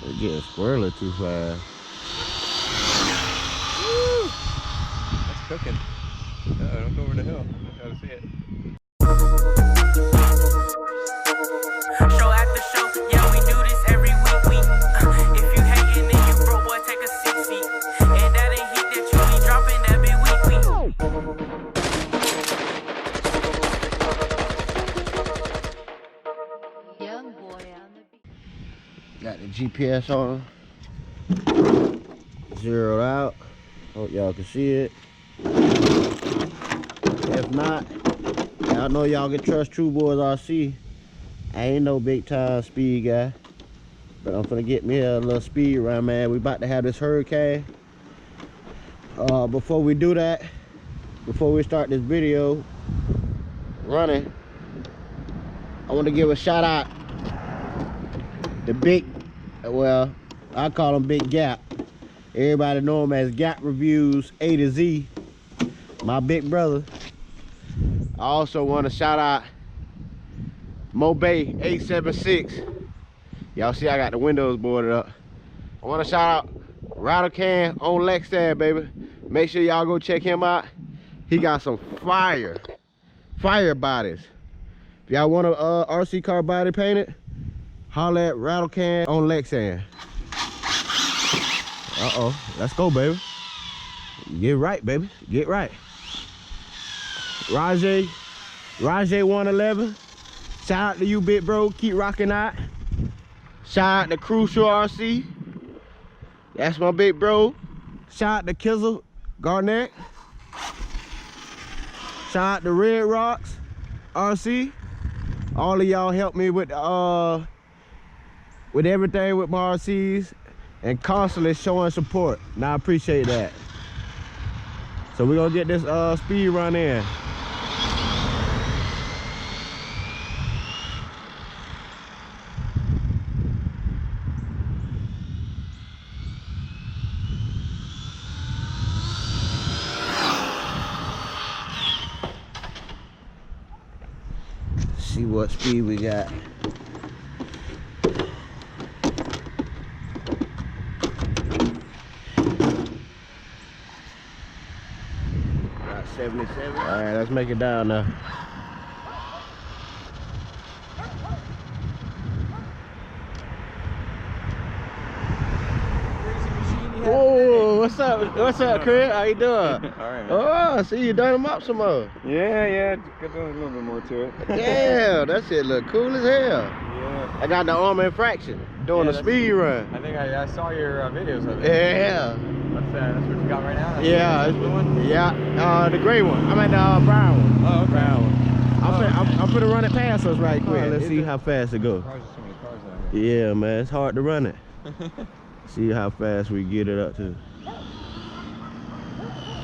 It's getting squirrely too fast. Woo! That's cooking. Don't go over the hill. I gotta see it. Show after show, yeah, we do this every week. If you hating, then you broke, boy, take a seat. And that ain't heat that you be dropping, that be weekly. Young boy on the beat. Got the GPS on. Zeroed out. Hope y'all can see it. If not, y'all know y'all can trust True Boys RC. I ain't no big time speed guy, but I'm finna get me a little speed run, man. We about to have this hurricane. Before we do that, before we start this video running, I want to give a shout out to Big, well, I call him Big Gap. Everybody know him as Gap Reviews A to Z, my big brother. I also want to shout out Mobay 876. Y'all see I got the windows boarded up. I want to shout out Rattlecan onlexan, baby. Make sure y'all go check him out. He got some fire bodies. If y'all want a RC car body painted, holler at Rattlecan onlexan. Uh-oh, let's go, baby. Get right, baby, get right. Rajay 111. Shout out to you, big bro. Keep rocking out. Shout out to Crucial RC. That's my big bro. Shout out to Kizzle Garnett. Shout out to Red Rocks RC. All of y'all helped me with everything with my RCs and constantly showing support. And I appreciate that. So we're gonna get this speed run in. See what speed we got. About 77. All right, let's make it down now. Oh, what's up? What's up, Chris? How you doing? All right, man. Oh, see you done them up some more. Yeah, got a little bit more to it. Yeah, that shit look cool as hell. Yeah. I got the Arrma Infraction doing a speed run. I think I saw your videos of it. Yeah. That's what you got right now? Yeah. The blue one? Yeah, the gray one. I mean the brown one. Oh, okay. Brown one. I'm finna run it past us right quick. Let's see how fast it goes. There's so many cars out here. Yeah, man, it's hard to run it. See how fast we get it up to.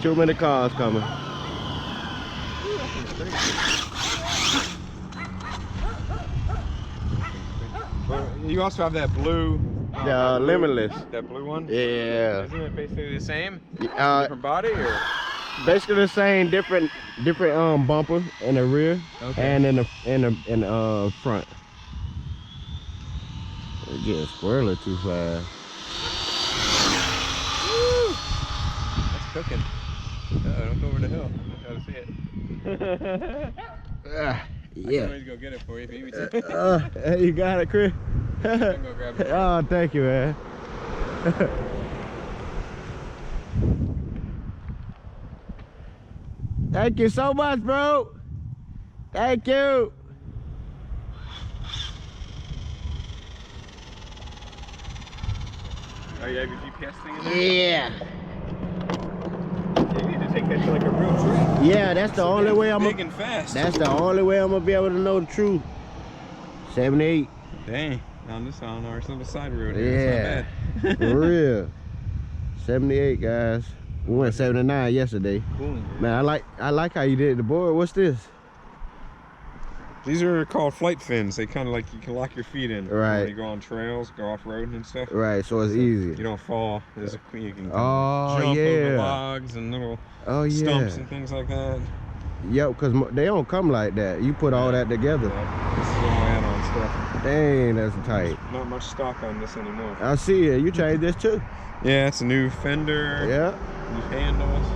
Too many cars coming. You also have that blue. Limitless. That blue one? Yeah. Isn't it basically the same? Different body or? Basically the same, different bumper in the rear, okay, and in the front. It's getting squirrely too fast. Woo! That's cooking. Don't go over the hill. I gotta see it. Yeah. I can always go get it for you if you need me to. Hey, you got it, Chris. I can go grab it. Oh, thank you, man. Thank you so much, bro. Thank you. Oh, you have your GPS thing in there? Yeah. You need to take that to like a real trip. Yeah, that's the only way I'm big and fast. That's the only way I'm gonna be able to know the truth. 78. Dang. On this on our side road Yeah. here. It's not bad. For real. 78, guys. We went 79 yesterday. Cool. Man, I like how you did the board. What's this? These are called flight fins. They kind of like, you can lock your feet in. Right. When you go on trails, go off road and stuff. Right, so it's easy. You don't fall. There's you can Oh, jump yeah. over logs and little stumps and things like that. Yep, because they don't come like that. You put all that together. Yeah. This is all add-on stuff. Dang, that's tight. Not much stock on this anymore. I see it. You changed this too. Yeah, it's a new fender. Yeah. New handles.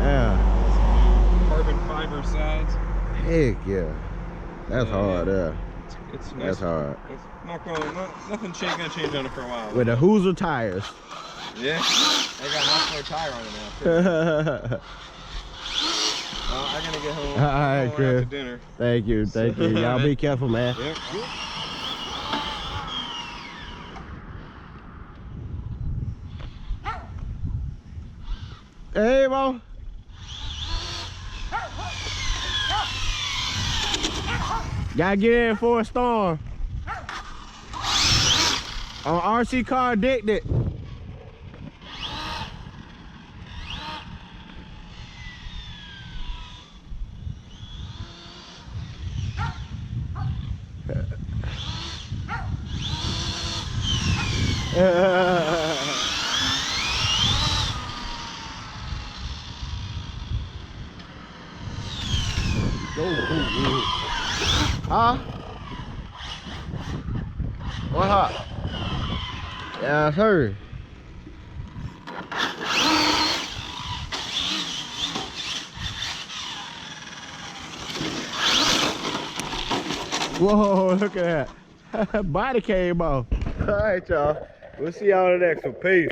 Yeah. New carbon fiber sides. Heck yeah. That's hard, yeah. It's nice. That's hard. It's nothing gonna change on it for a while. With the Hoosier tires. Yeah. I got an off-road tire on it now too. I'm gonna get home. All right, Chris. After dinner. Thank you. Y'all be careful, man. Yep. Hey, Mo. Gotta get in for a storm. On RC car addicted. Huh? What up? Yeah, sir. Whoa, look at that. Body came off. All right, y'all. We'll see y'all in the next one. Peace.